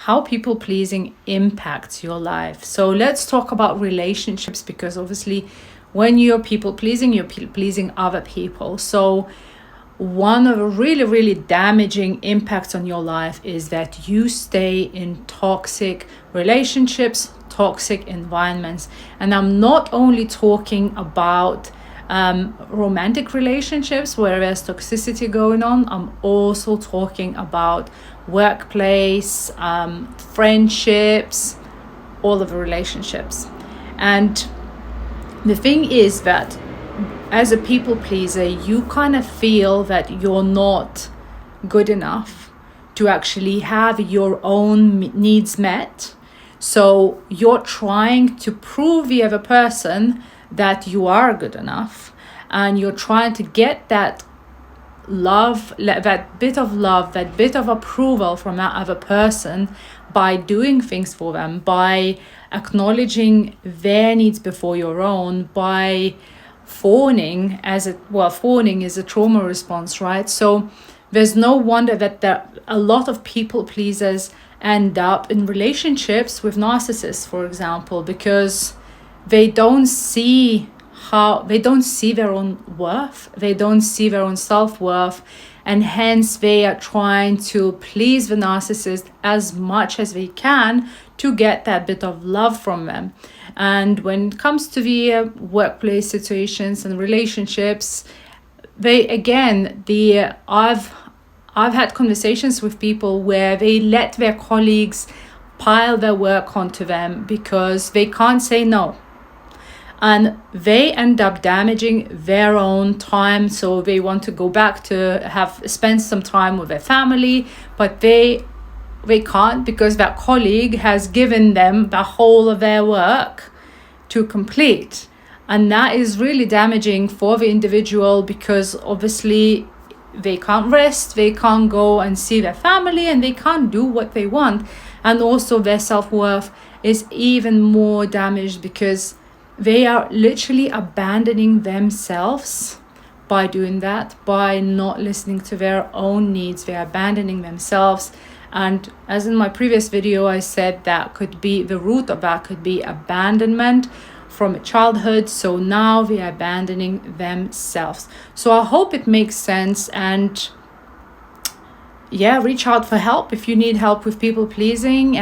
how people pleasing impacts your life. So let's talk about relationships, because obviously when you're people pleasing, you're pleasing other people. So one of the really, really damaging impacts on your life is that you stay in toxic relationships, toxic environments. And I'm not only talking about romantic relationships where there's toxicity going on. I'm also talking about workplace, friendships, all of the relationships. And the thing is that as a people pleaser, you kind of feel that you're not good enough to actually have your own needs met. So you're trying to prove the other person that you are good enough, and you're trying to get that love, that bit of love, that bit of approval from that other person by doing things for them, by acknowledging their needs before your own, by fawning fawning is a trauma response, right? So there's no wonder that a lot of people pleasers end up in relationships with narcissists, for example, because they don't see their own worth, they don't see their own self-worth, and hence they are trying to please the narcissist as much as they can to get that bit of love from them. And when it comes to the workplace situations and relationships, I've had conversations with people where they let their colleagues pile their work onto them because they can't say no. And they end up damaging their own time. So they want to go back to spend some time with their family, but they can't because that colleague has given them the whole of their work to complete. And that is really damaging for the individual, because obviously they can't rest, they can't go and see their family, and they can't do what they want. And also their self-worth is even more damaged because they are literally abandoning themselves by doing that, by not listening to their own needs. They're abandoning themselves. And as in my previous video, I said that the root of that could be abandonment from childhood. So now they are abandoning themselves. So I hope it makes sense. And yeah, reach out for help if you need help with people pleasing.